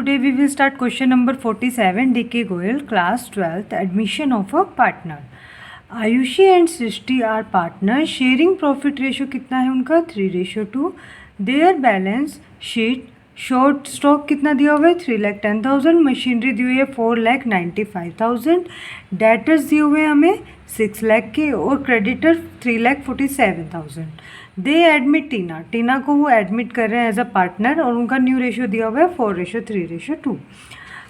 today we will start question number 47, DK Goyal, class 12th, admission of a partner. Ayushi and Srishti are partner, sharing profit ratio कितना है उनका 3:2. Their balance sheet short stock कितना दिया हुआ है 3,10,000. Machinery दी हुई है 4,95,000. डेटर्स दिए हुए हैं हमें 6 लाख के और क्रेडिटर 3,47,000. दे एडमिट टीना को वो एडमिट कर रहे हैं एज अ पार्टनर और उनका न्यू रेशियो दिया हुआ है 4:3:2.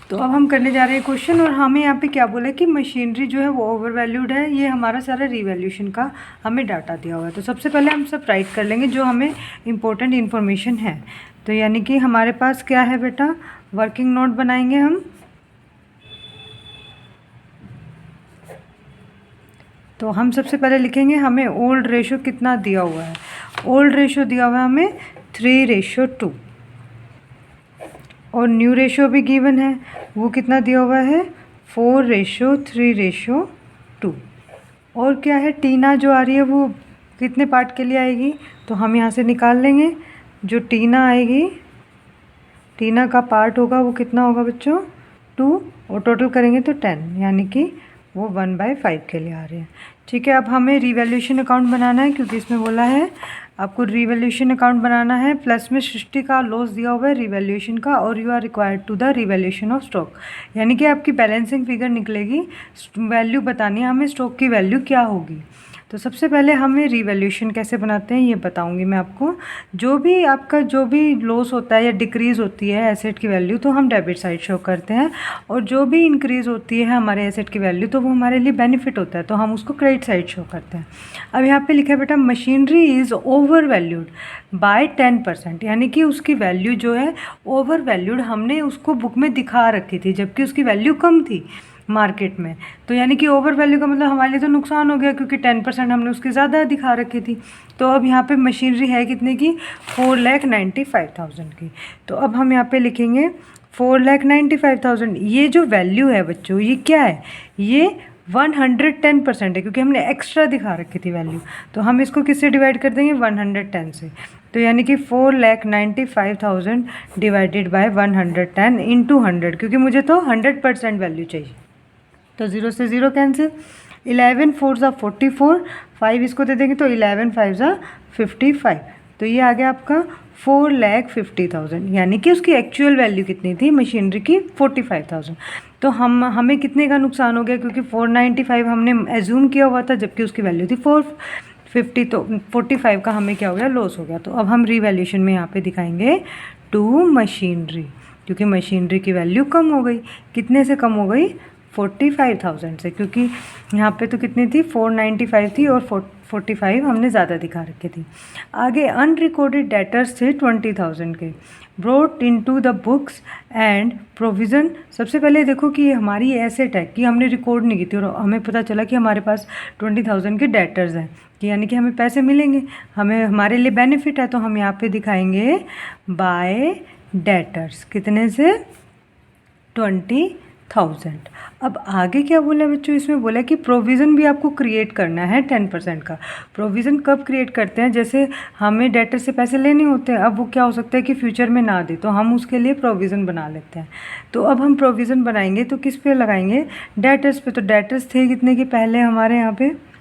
तो अब हम करने जा रहे हैं क्वेश्चन और हमें यहाँ पे क्या बोला है कि मशीनरी जो है वो ओवर वैल्यूड है. ये हमारा सारा रिवैल्यूएशन का हमें डाटा दिया हुआ है. तो सबसे पहले हम सब राइट कर लेंगे जो हमें इम्पोर्टेंट इन्फॉर्मेशन है. तो यानी कि हमारे पास क्या है बेटा, वर्किंग नोट बनाएंगे हम. तो हम सबसे पहले लिखेंगे हमें ओल्ड रेशो कितना दिया हुआ है. ओल्ड रेशो दिया हुआ है हमें 3:2 और न्यू रेशो भी गिवन है, वो कितना दिया हुआ है 4:3:2. और क्या है, टीना जो आ रही है वो कितने पार्ट के लिए आएगी, तो हम यहाँ से निकाल लेंगे. जो टीना आएगी, टीना का पार्ट होगा वो कितना होगा बच्चों 2 और टोटल करेंगे तो 10, यानी कि वो 1/5 के लिए आ रहे हैं. ठीक है, अब हमें रिवैल्यूएशन अकाउंट बनाना है क्योंकि इसमें बोला है आपको रिवैल्यूएशन अकाउंट बनाना है. प्लस में सृष्टि का लॉस दिया हुआ है रिवैल्यूएशन का और you are required to the revaluation of stock, यानी कि आपकी बैलेंसिंग फिगर निकलेगी. वैल्यू बतानी है हमें स्टॉक की वैल्यू क्या होगी. तो सबसे पहले हमें रिवैल्यूएशन कैसे बनाते हैं ये बताऊंगी मैं आपको. जो भी आपका जो भी लॉस होता है या डिक्रीज़ होती है एसेट की वैल्यू तो हम डेबिट साइड शो करते हैं, और जो भी इंक्रीज़ होती है हमारे एसेट की वैल्यू तो वो हमारे लिए बेनिफिट होता है तो हम उसको क्रेडिट साइड शो करते हैं. अब यहाँ पे लिखा है बेटा machinery is over valued bye 10%, यानी कि उसकी वैल्यू जो है ओवर वैल्यूड हमने उसको बुक में दिखा रखी थी जबकि उसकी वैल्यू कम थी मार्केट में. तो यानी कि ओवर वैल्यू का मतलब हमारे लिए तो नुकसान हो गया क्योंकि 10% हमने उसकी ज़्यादा दिखा रखी थी. तो अब यहाँ पे मशीनरी है कितने की 4,95,000 की. तो अब हम यहाँ पे लिखेंगे 4,95,000. ये जो वैल्यू है बच्चों ये क्या है, ये 110% है क्योंकि हमने एक्स्ट्रा दिखा रखी थी वैल्यू. तो हम इसको किससे डिवाइड कर देंगे 110 से. तो यानी कि 4,95,000 डिवाइडेड बाय 110 इंटू 100, क्योंकि मुझे तो 100% वैल्यू चाहिए. तो 0 से 0 कैंसिल. 11 4 ज़ा 44, 5 इसको दे देंगे तो 11 5 ज़ा 55. तो ये आ गया आपका 4,50,000, यानी कि उसकी एक्चुअल वैल्यू कितनी थी मशीनरी की 45,000. तो हमें कितने का नुकसान हो गया क्योंकि 495 हमने एज्यूम किया हुआ था जबकि उसकी वैल्यू थी 450, तो 45 का हमें क्या हो गया लॉस हो गया. तो अब हम रिवैल्यूएशन में यहाँ पे दिखाएंगे टू मशीनरी, क्योंकि मशीनरी की वैल्यू कम हो गई. कितने से कम हो गई 45,000 से, क्योंकि यहाँ पे तो कितनी थी 495 थी और 45 हमने ज़्यादा दिखा रखी थी. आगे अनरिकॉर्डेड डेटर्स थे 20,000 के, brought into the books and provision. सबसे पहले देखो कि ये हमारी एसेट है कि हमने रिकॉर्ड नहीं की थी और हमें पता चला कि हमारे पास 20,000 के डेटर्स हैं, कि यानी कि हमें पैसे मिलेंगे, हमें हमारे लिए बेनिफिट है. तो हम यहाँ पे दिखाएंगे बाय डेटर्स कितने से 20,000. अब आगे क्या बोला बच्चों, इसमें बोला कि प्रोविज़न भी आपको क्रिएट करना है 10% का. प्रोविज़न कब क्रिएट करते हैं, जैसे हमें डेटर से पैसे लेने होते हैं, अब वो क्या हो सकता है कि फ्यूचर में ना दे तो हम उसके लिए प्रोविज़न बना लेते हैं. तो अब हम प्रोविज़न बनाएंगे तो किस पे लगाएंगे, डेटर्स पे. तो डेटर्स थे कितने के पहले हमारे यहाँ पे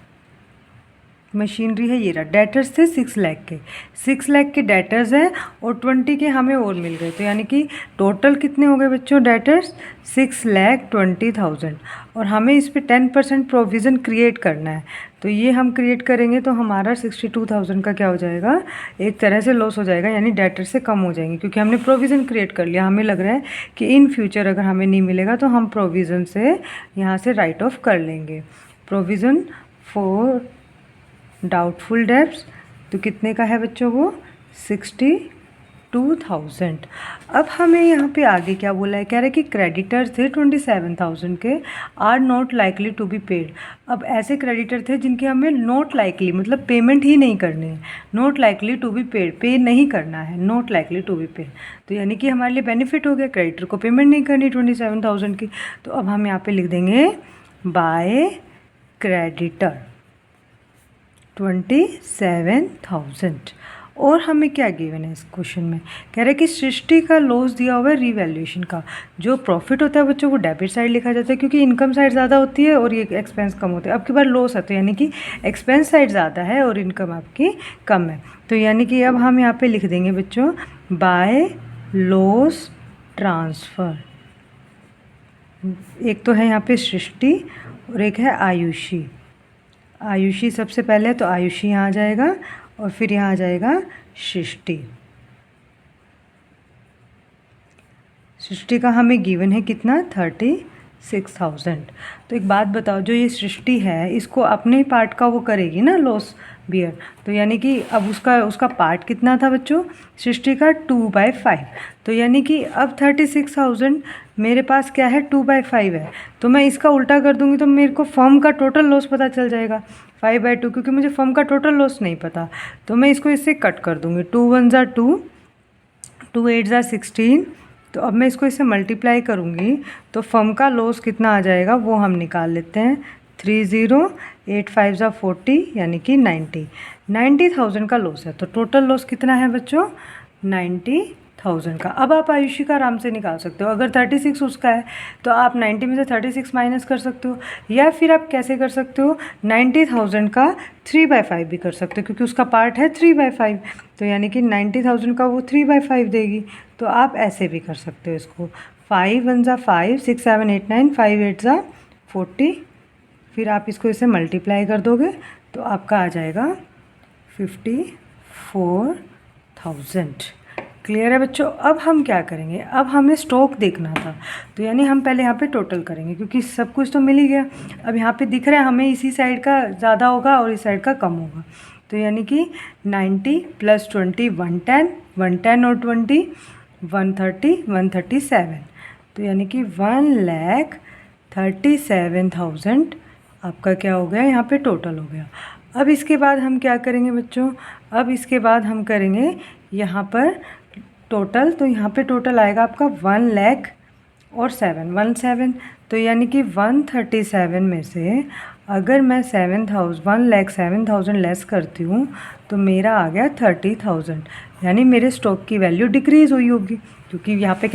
मशीनरी है ये रहा, डेटर्स थे 6 लाख के. 6 लाख के डेटर्स हैं और 20 के हमें और मिल गए. तो यानी कि टोटल कितने हो गए बच्चों डेटर्स 6,20,000. और हमें इस पे 10% प्रोविज़न क्रिएट करना है. तो ये हम क्रिएट करेंगे तो हमारा 62,000 का क्या हो जाएगा, एक तरह से लॉस हो जाएगा, यानी डेटर से कम हो जाएंगे क्योंकि हमने प्रोविज़न क्रिएट कर लिया. हमें लग रहा है कि इन फ्यूचर अगर हमें नहीं मिलेगा तो हम प्रोविज़न से यहाँ से राइट ऑफ कर लेंगे. प्रोविज़न फॉर डाउटफुल डेब्ट्स तो कितने का है बच्चों वो 62,000. अब हमें यहाँ पे आगे क्या बोला है, कह रहा है कि क्रेडिटर्स थे 27,000 के are not likely to be paid. अब ऐसे क्रेडिटर थे जिनके हमें नॉट लाइकली मतलब पेमेंट ही नहीं करनी है, not likely to be paid, pay नहीं करना है, not likely to be paid. तो यानी कि हमारे लिए बेनिफिट हो गया, क्रेडिटर को पेमेंट नहीं करनी 27,000 की. तो अब हम यहाँ पे लिख देंगे बाय क्रेडिटर 27,000 और हमें क्या गिवन है इस क्वेश्चन में, कह रहा है कि सृष्टि का लॉस दिया हुआ है रीवैल्यूएशन का। जो प्रॉफिट होता है बच्चों वो डेबिट साइड लिखा जाता है, क्योंकि इनकम साइड ज़्यादा होती है और ये एक्सपेंस कम होते हैं। अब की बार लॉस है तो यानी कि एक्सपेंस साइड ज़्यादा है और इनकम आपकी कम है। तो यानी कि अब हम यहाँ पे लिख देंगे बच्चों बाय लॉस ट्रांसफ़र। एक तो है यहाँ पे सृष्टि और एक है आयुषी। आयुषी सबसे पहले, तो आयुषी यहाँ आ जाएगा और फिर यहाँ आ जाएगा सृष्टि। सृष्टि का हमें गिवन है कितना, 36,000। तो एक बात बताओ, जो ये सृष्टि है इसको अपने पार्ट का वो करेगी ना लॉस बियर, तो यानी कि अब उसका पार्ट कितना था बच्चों, सृष्टि का 2/5। तो यानी कि अब 36,000 मेरे पास क्या है, 2/5 है। तो मैं इसका उल्टा कर दूंगी तो मेरे को फर्म का टोटल लॉस पता चल जाएगा 5/2, क्योंकि मुझे फर्म का टोटल लॉस नहीं पता। तो मैं इसको इससे कट कर दूंगी, 2 1 ज़ा 2, 2 8 ज़ा 16। तो अब मैं इसको इससे मल्टीप्लाई करूँगी तो फर्म का लॉस कितना आ जाएगा वो हम निकाल लेते हैं। 30 8 5 ज़ा 40 यानी कि 90,000 का लॉस है। तो टोटल लॉस कितना है बच्चों, 90,000 का। अब आप आयुषी का आराम से निकाल सकते हो। अगर 36 उसका है तो आप 90 में से 36 माइनस कर सकते हो, या फिर आप कैसे कर सकते हो, 90,000 का 3/5 भी कर सकते हो, क्योंकि उसका पार्ट है 3/5। तो यानी कि 90,000 का वो 3/5 देगी। तो आप ऐसे भी कर सकते हो इसको, 5 1 ज़ा 5, 6 7 8 9, 5 8 ज़ा 40। फिर आप इसको इसे मल्टीप्लाई कर दोगे तो आपका आ जाएगा 54,000। क्लियर है बच्चों। अब हम क्या करेंगे, अब हमें स्टॉक देखना था, तो यानी हम पहले यहाँ पे टोटल करेंगे, क्योंकि सब कुछ तो मिल ही गया। अब यहाँ पे दिख रहा है हमें इसी साइड का ज़्यादा होगा और इस साइड का कम होगा। तो यानी कि 90 + 20 110, 110 और 20 130, 137। तो यानी कि 1,37,000 आपका क्या हो गया, यहाँ पे टोटल हो गया। अब इसके बाद हम क्या करेंगे बच्चों, अब इसके बाद हम करेंगे यहाँ पर टोटल। तो यहाँ पे टोटल आएगा आपका 1,07,000। तो यानी कि 137 में से अगर मैं 1,07,000 लेस करती हूँ तो मेरा आ गया 30,000, यानी मेरे स्टॉक की वैल्यू डिक्रीज़ हुई होगी, क्योंकि यहाँ पे